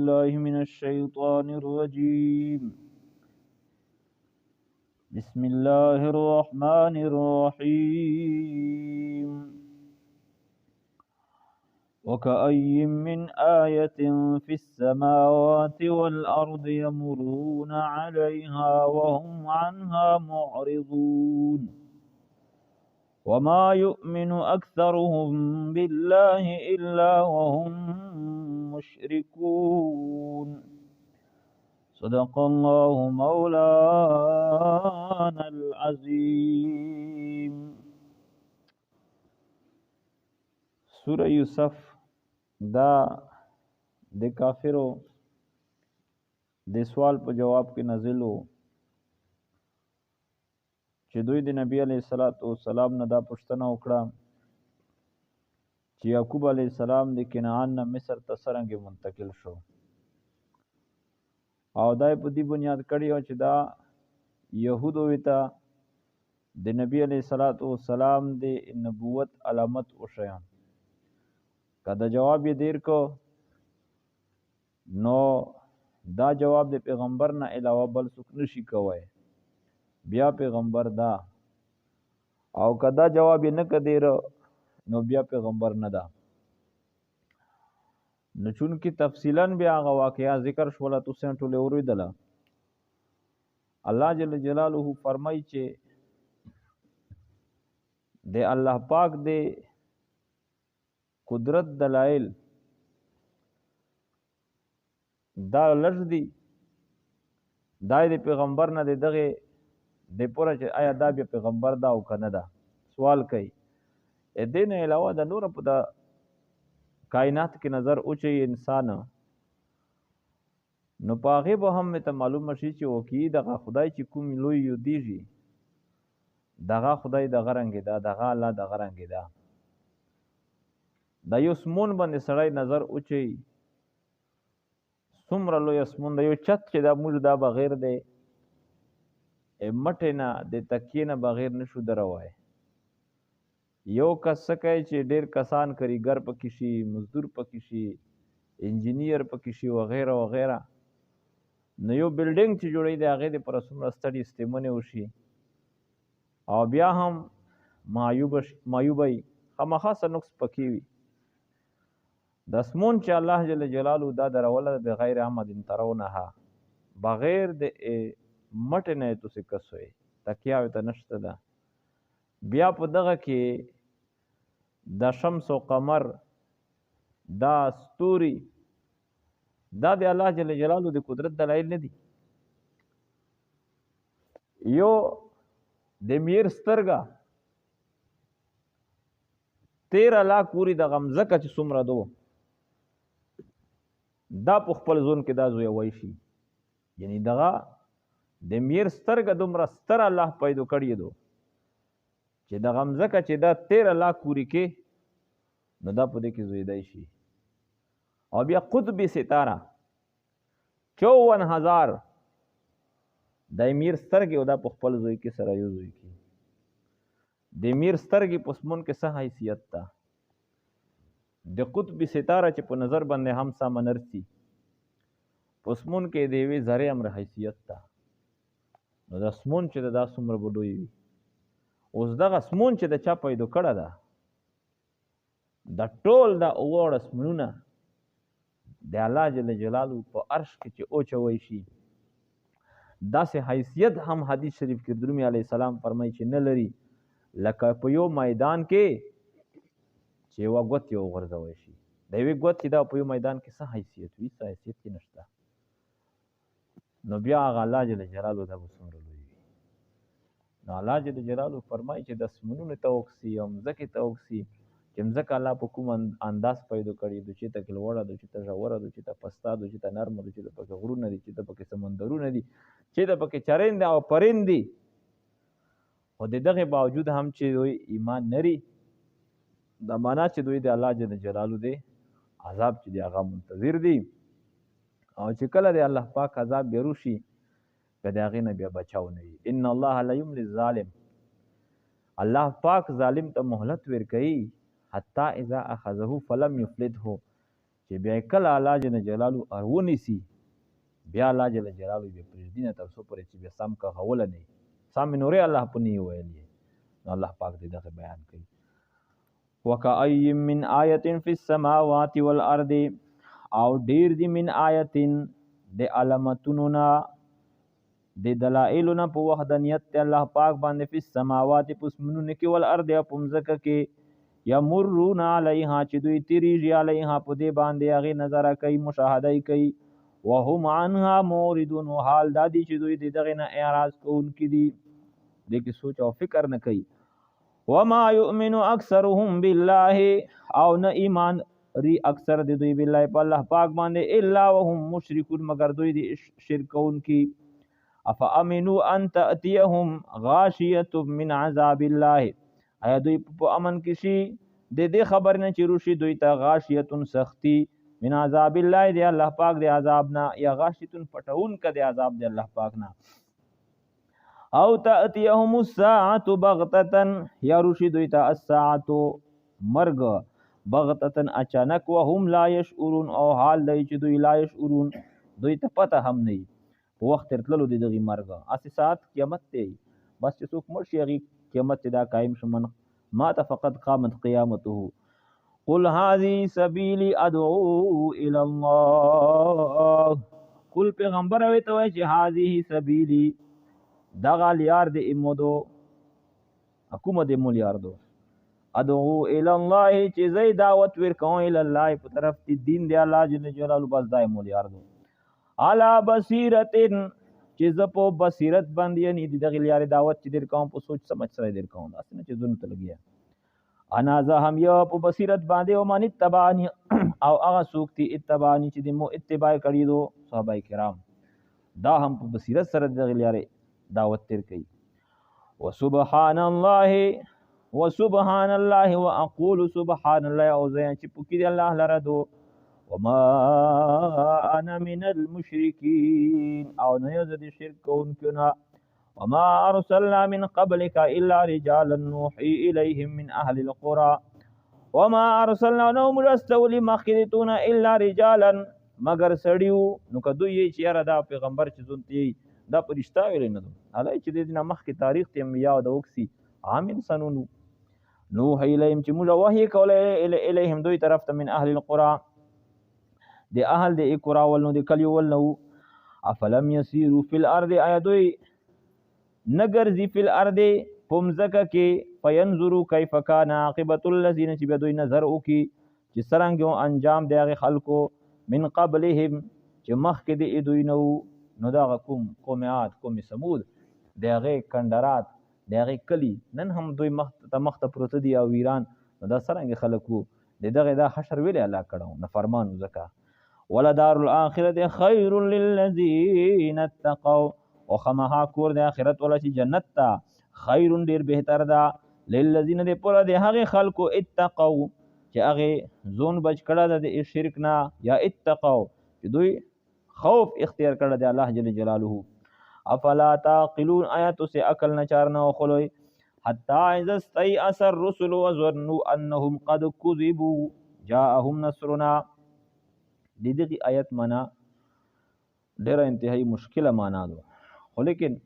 بالله من الشيطان الرجيم. بسم الله الرحمن الرحيم. وكأي من آية في السماوات والأرض يمرون عليها وهم عنها معرضون وما يؤمن أكثرهم بالله إلا وهم مشركون. صدق الله مولانا العظيم. سورة یوسف دا د کافرو د سوال په جواب کې نازل وو چې دوی د نبی علیه السلام نه دا پوښتنه وکړه چې یعقوب علیه السلام د کنعان نه مصر ته څرنګه منتقل شو، او دا په دې بنیاد کړی و چې دا یهودو ته د نبی علیه السلام د نبوت علامت وښیم. که دا جواب یې دیر کو نو دا جواب د پیغمبر نه علاوه بل څوک نشي کوی، بیا پیغمبر دا، او که دا جواب یې نه کدیر نو بیا پیغمبر نه دا. نو چونکې تفصیلا بیا هغه واقعیا ذکر شوله تاسو ټولې اوریدله. الله جل جلاله فرمایي چې د الله پاک د قدرت دلائل دا لږ دي، دا د پیغمبر نه دغه د پوره چې آیا دا بیا پیغمبر دا او که نه دا سوال کوي. دې نه علاوه د نور په د کائنات کې نظر اوچي انسان نو په هغې به هم ته معلومه شي چې وکي دغه خدای چې کوم لوی یودیږي دغه خدای دغه رنګې ده، دغه الله دغه رنګې ده. د یو اسمون باندې سړی نظر اوچي څومره لوی اسمون د یو چت چې دا موږ دا بغیر دی مټې نه د تکیې نه بغیر نشو دروای. یو کس څه کوي چې ډېر کسان کاریګر پکې شي، مزدور پکې شي، انجینیر پکې شي وغیره وغیره، نو یو بلډینګ چې جوړوي د هغې دپاره څومره ستړي ستیمنې وشي او بیا هم معیوبه وي، خامخا څه نقص پکې وي. د اسمون چې الله جل جلاله دا دروله بغیر عمد ترونها، بغیر د مټې نه یې تاسې کس وی تکیه ورته نشته ده. بیا په دغه کې د شمس و قمر دا ستوري دا د الله جل جلاله د قدرت دلایل نه دي. یو د میر سترګه 13 لاک پورې د غمزکه چې څومره دو دا په خپل ځون کې دا زویوی شي، یعنی دغه د میر سترګه دومره ستر الله پیدا کړی دو چې د غمزکه چې دا 13 لاک پورې کې نو دا په دې کې زویدای شي. او بیا قطب ستاره 54,000 د میر سترګې او دا په خپل زوی کې سره یو زوی کې. د میر سترګې په اسمون کې څه حیثیت ده؟ د قطب ستاره چې په نظر باندې هم سامنر سي په اسمون کې د یوې ذرې امر حیثیت ده. نو د اسمون چې دا څومره بډوی وي. اوس دغه اسمون چې د چا پیدا کړه ده د ټول د اووړ اسمونونه د الله جل جلاله په عرش کې چې اوچوی شي داسې حیثیت هم حدیث شریف کې درمی علیه السلام فرمایي چې نه لري لکه په یو میدان کې چې یوه ګوت یې وغورځوی شي. د یوې ګوت چې دا په یو میدان کې څه حیثیت وي، څه حیثیت کې نشته. نو بیا هغه الله جل جلاله دا به څومره لوی وي. نو الله جل جلاله فرمایي چې د اسمانونو ته وکسي او مځکې ته وکسي چې مځکه الله په کوم انداز پیدا کړي دو، چې ته لوړه دو، چې ته ژوره دو، چې ته پسته دو، چې ته نرمه دو، چې ته پکې غرونه دي، چې ته پکې سمندرونه دي، چې ته پکې چرند او پرند دي. خو د دغې باوجود هم چې دوی ایمان نري، دا معنا چې دوی د الله جل جلاله دی عذاب چې دی هغه منتظر دي، او چې کله د الله پاک عذاب بیا روشي که د هغې نه بیا بچاو نه وي. ان الله لا یملی الظالم، الله پاک ظالم ته مهلت ورکوي حتی اذا اخذه فلم یفلته، چې بیا کله الله جل جلاله ونیسي بیا الله جل جلاله بیا پرېږدي نه تر څو پورې چې بیا سم کغوله نه وي سم یې نورې الله په نه ویلي نو الله پاک دې دغه بیان کوي وکأی من آیة فی السماوات والارض او ډیر دی من آیتین د علامتونو نه د دلائلو نه په وحدانیت الله پاک باندې فی السماوات پسمنو کې والارض په مځکه کې یمرون علیها چې دوی تیریږي علیها په دې باندې هغې نظر کوي مشاهده کوي وهم عنها موردون حال دا دي چې دوی د دغې نه اعراض کوونکي دي دې کې سوچ او فکر نه کوي وما يؤمن اکثرهم بالله او نه ایمان ری اکثر د دوی بالله په الله پاک باندې الا وهم مشرکون مگر دوی د شرک کوونکي افامنوا ان تاتيهم غاشيه من عذاب الله ایا دوی په امن کې شي د دې خبر نه چې روشي دوی ته غاشیه سختی من عذاب الله دی الله پاک دی عذاب نه یا غاشیه پټون ک دی عذاب دی الله پاک نه او تأتيهم الساعة بغتة یا روشی دوی ته الساعة مرګ بغتة اچانک وهم لا يشعرون او حال دی چې دوی لا يشعرون دوی ته پته هم نه په وخت ترتللو دی دغه مرګ اسی ساعت قیامت دی بس چې څوک مړ شي هغه قیامت دا قائم شمن ما ته فقط قامت قیامته قل هذه سبيلي ادعو الى الله قل پیغمبر وي ته چې هذه سبيلي دغه لیار د امودو حکومت د مولیار دو ادعو الی الله چې زئی دعوت ورکوم الی الله په طرف دی دین دی الله جل جلاله بس دای مولیار دو علی بصیرتن چې ز په بصیرت باندې نه دی دغه لیار دعوت چې در کوم په سوچ سمجھ سره در کوم اسنه چې زونه ته لګیا انا زهم یا په بصیرت باندې او مانی تبانی او هغه سوکتی اتبانی چې د مو اتباع کړی دو صحابه کرام دا هم په بصیرت سره دغه لیار دعوت تیر کوي وسبحان الله واقول سبحان الله او زين چې پوکي دی الله لره دو وما انا من المشركين او نه زه شرک کوونکو نه وما ارسلنا من قبلك الا رجالا نوحي اليهم من اهل القرى وما ارسلنا نوم رستول مخيتون الا رجالا مگر سړیو نو کدو یې چې را دا پیغمبر چې زونتی دا پرشتہ ویل نه دو علای چې د دې مخ کې تاریخ ته میا د وکسي عام انسانونو نوح الیهم چې موږ وحی کوله الیهم دوی طرف ته من اهل القرى د اهل د قرى ولنو د کلیو ولنو افلم يسيروا في الارض ایا دوی نګرځي فی الارض پمزکه کې فینظروا کیف کان عاقبت الذين چې دوی نظر وکي چې څنګه انجام دی خلکو من قبلهم چې مخ کې د دوی نو دا قوم عاد قوم سمود دغه کندرات دغه کلی نن هم دوی مخ ته پروت دي او ویران نو دا څنګه خلکو دغه دا حشر ویل الله کړو نه فرمان زکا ولا دار الاخره خير للذين اتقوا وخمها کور د اخرت ولا چې جنت تا خیر ډیر بهتر ده للذين د پر د هغه خلکو اتقوا چې هغه زون بچ کړه د شرک نه یا اتقوا چې دوی خوف اختیار کړه دی الله جل جلاله افلا تعقلون آیات سے عقل نه چارنه خلوی حتا اذا استيأس الرسل وظنوا انهم قد كذبوا جاءهم نصرنا دغه آیت معنا ډیره انتهایی مشکله معنا ده خو لیکن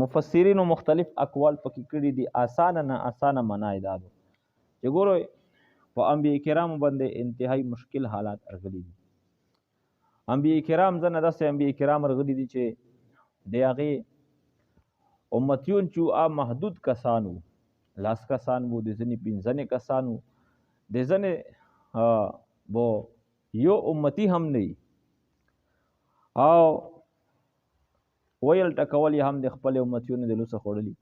مفسرین مختلف اقوال پکې کړي دي آسان معنا ادا ده چې ګورئ په انبیاء کرام باندې انتهایی مشکل حالات راغلي دي انبیاء کرام زنه داسې انبیاء کرام راغلي دي چې د هغې امتیون چې محدود کسانو لاس کسان وو د ځینې پنځنې کسانو د ځینې بو یو امتی هم نه او ویل ټکول هم د خپل امتیونو د لوسه خوړلي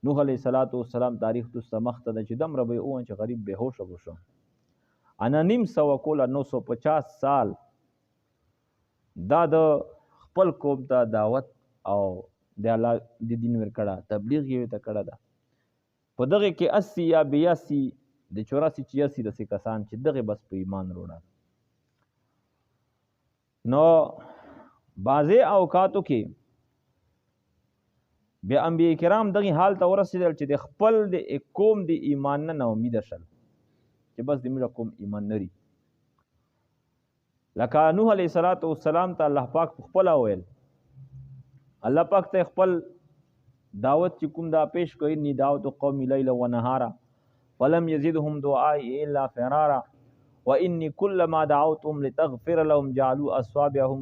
نوح علیه السلام تاریخ تو مخته ده چې دمره به اون چې غریب بهوشه وشو انا نیم سوه کوله 950 سال دا د خپل قوم ته دعوت او د الله د دین ور کړه تبلیغ یې ته کړه ده په دغه کې 80 یا 82 د 84 86 د کسان چې دغه بس په ایمان وروړه نو بعضې اوقاتو کې بیا انبیاء کرام دغه حال ته ورسېدل چې د خپل د قوم د ایمان نه امید شل چې بس د موږ قوم ایمان نری لکه نوح علیه السلام ته الله پاک خپله ویل، الله پاک ته خپل دعوت چې کوم دا پیش کوي، انی دعوت قومی لیلا و نهارا فلم یزدهم دعائی الا فرارا وانی کلما دعوتهم لتغفر لهم جعلوا اصابعهم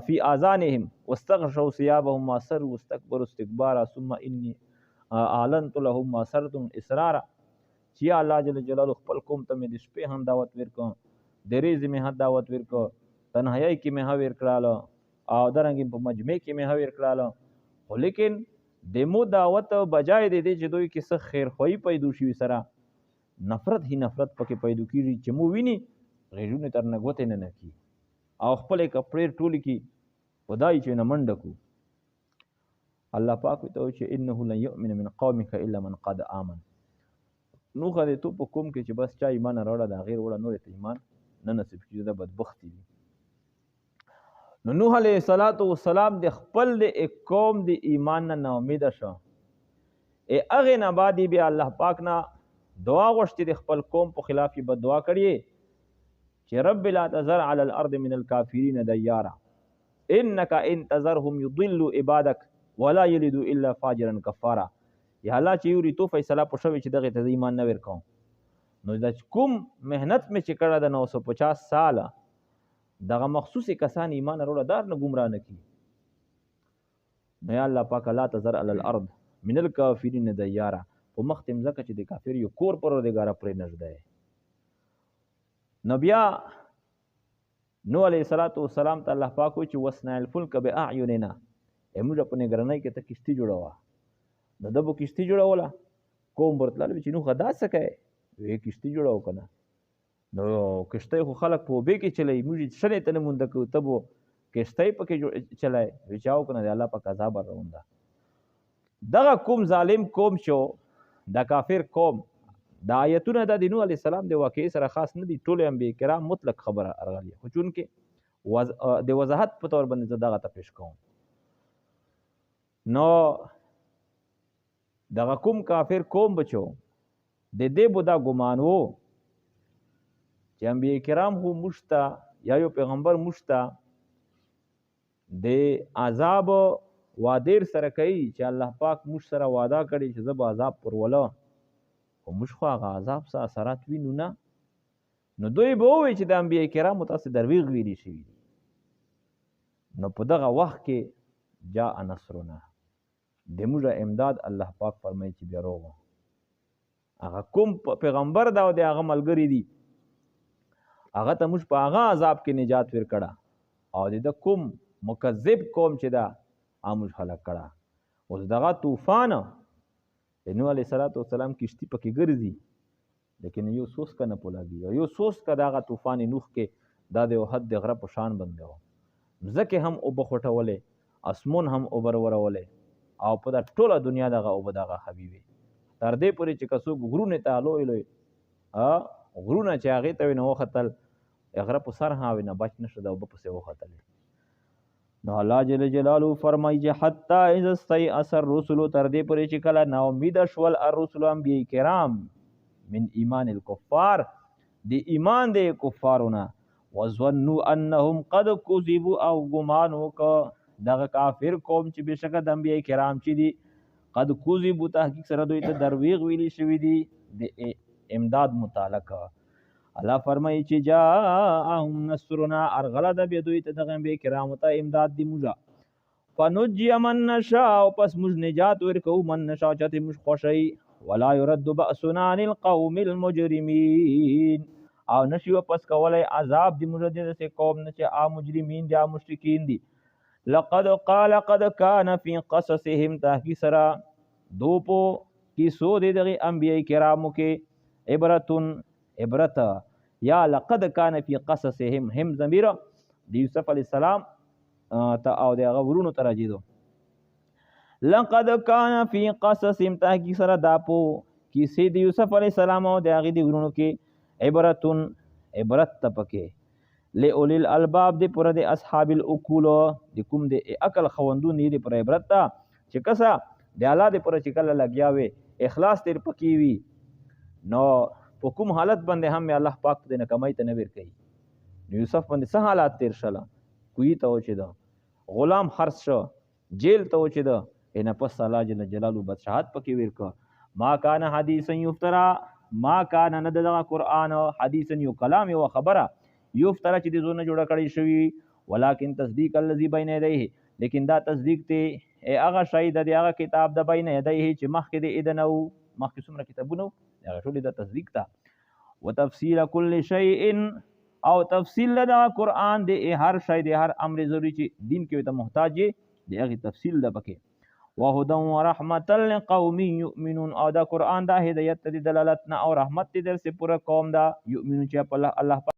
فی آذانهم واستغشوا ثيابهم واصروا واستكبروا استكبارا ثم انی اعلنت لهم ما اسررتم اسرارا. چې الله جل جلاله خپل قوم ته مې د شپې هم دعوت ورکړ، د ورځې مې هم دعوت ورکړ، تنهایی کې مې هم ورکړاله او درنګې په مجمع کې مې هم ورکړاله. خو لیکن د مو دعوت بجای د دې چې دوی کې څه خیرخواهي پیدا شوي سره نفرت هی نفرت پکې پیدا کېږي، چې مو ویني غیږونه تر نه ګوتې نه کي او خپلې کپړې ټولې کې خدای چې نه منډه کو. الله پاک ته وایي چې انه لن یؤمن من قومک الا من قد آمن. نو خو دې تو په کوم کې چې بس چا ایمان راوړه دا غیر وړه نور ته ایمان نه نصیب کېږي، دا بدبختي دي. نو نوح علیه السلام د خپل د قوم د ایمان نه ناامیده شو. هغې نه بعد بیا الله پاک نه دعا غوښتې د خپل قوم په خلاف یې بد دعا کړې چې رب لا تذر علی الارض من الکافرین دیارا انک ان تذرهم یضلوا عبادک ولا یلدوا الا فاجرا کفارا. یا الله چې یوري تو فیصله په شوې چې دغې ته ایمان نه ورکوم، نو دا کوم محنت مې چې کړه د 950 ساله دغه مخصوصي کسان ایمان وروړه دار نه ګمراه نه کړي. نو یا الله پاک لا تذر علی الارض من الکافرین دیارا، په مخ ته مځکه چې د کافر یو کور پروردګاره پرې نږدې. نو بیا نوح علیه السلام ته الله پاک وایي چې وصنع الفلک باعیننا، موږ په نګرانۍ کې ته کشتي جوړوه. نو ده به کشتي جوړوله، قوم ورته لاړ چې نوح دا څه کوې؟ وی کشتي جوړوه که نه، نو کشتۍ خو خلک په اوبې کې چلوي، موږ شلې ته نه مونده کوو، ته به کشتۍ پکې چلای. وی چا وکړه نه د الله پاک عذاب راونده. دغه کوم ظالم قوم شو دا کافر قوم، دا آیتونه د نوح علیه السلام د واقعې سره خاص نه دي، ټول انبیا کرام مطلق خبره راغلي، خو چونکې د وضاحت په طور باندې زه دغه ته پیش کوم. نو دغه کوم کافر قوم بچو د دې به دا ګمان و چې انبیا کرام خو موږ ته یا یو پیغمبر موږ ته د عذاب وعدې سره کوي چې الله پاک موږ سره وعده کړې چې زه به عذاب پروله، خو موږ خو هغه عذاب څه اثرات وینو نه. نو دوی به ووایي چې د انبیا کرامو تاسې درویغ ویلي شوي دي. نو په دغه وخت کې جاء نصرنا، د موږ امداد الله پاک فرمایي چې بیا روغ هغه کوم پیغمبر دا او د هغه ملګري دي، هغه ته موږ په هغه عذاب کې نجات ورکړه او د کوم مکذب قوم چې دا موږ هلاک کړه. اوس دغه طوفان د نوح علیه السلام کشتي پکې ګرځي، لیکن یو سوس کا نه پولاږي، یو سوس کا دغه طوفان نوح کې دا د حد د غره په شان بندې و، مځکې هم اوبه خوټولې، اسمون هم اوبه ورولې او په دا ټوله دنیا دغه اوبه دغه حبیبي تر دې پورې چې که څوک غرونه ته لوی لوی غرونه چې هغې ته وي نه وختل، غره په سر هاوي نه بچ نه شو، د اوبه پسې وختلې. نو الله جل جلاله فرمایي چې حتی اذا استیأس الرسل، تر دې پورې چې کله ناامیده شول الرسل انبیاء کرام من ایمان الکفار، د ایمان د کفارونه، وظنوا انهم قد کذبوا، او ګمان وکړه دغه کافر قوم چې بېشکه د انبیاء کرام چې دي قد کذبوا، تحقیق سره دوی ته درویغ ویلي شوي دي د امداد متعلق. الله فرمایي چې جاءهم نصرنا، ارغله ده بیا دوی ته دغه انبیاء کرامو ته امداد دي موږ، فنجي من نشاء، پس موږ نجات ورکوو من نشاء چاته موږ خوښوي، ولا يرد بأسنا عن القوم المجرمين، او نشي واپس کولی عذاب دی موږ داسې قوم نه چې مجرمین دي مشرکین دي. لقد كان في قصصهم، تحقیق سره دو په کیسو د دغه انبیاء کرامو کې عبرت، یا لقد كان في قصصهم، هم ضمیر د یوسف علیه السلام ته او د هغه ورونو ته راځي. لقد كان في قصصهم، تحقیق سره دا په کیسې د یوسف علیه السلام او د هغې د ورونو کې عبرت ته پکې لأولی الالباب دی پر د اصحاب العقول، د کوم د عقل خوندون دی پر عبرت ته چې کسه د الله د پر چې کله لګیا وي اخلاص تیر پکې وي، نو په کوم حالت باندې هم الله پاک د نکمای ته نه ورکوي. یوسف باندې څه حالات تیر شله، کوی ته وچې ده، غلام خرڅ شو، جیل ته وچې ده، نه پس الله جل جلاله بادشاهت پکې ورکه. ما کان حدیثا یفترا، ما کان نه دغه قرآن حدیثا یو کلام یو خبره، یفترا چې د زونه جوړه کړی شوي، ولکن تصدیق الذی بین یدیه، لیکن دا تصدیق ته هغه شی د هغه کتاب د بین یدیه چې مخکې د اذن او مخکې څومره کتابونه هغه ټول د تصدیق ته، وتفصیل کل شیء، او تفصیل د قرآن د هر شی د هر امر ضروري چې دین کې ته محتاج دی د هغه تفصیل ده پکې. وهدى ورحمة لقوم يؤمنون، او دا قرآن دا هدایت دی دلالت نه او رحمت دی در سے پورا قوم دا یؤمنون چې په الله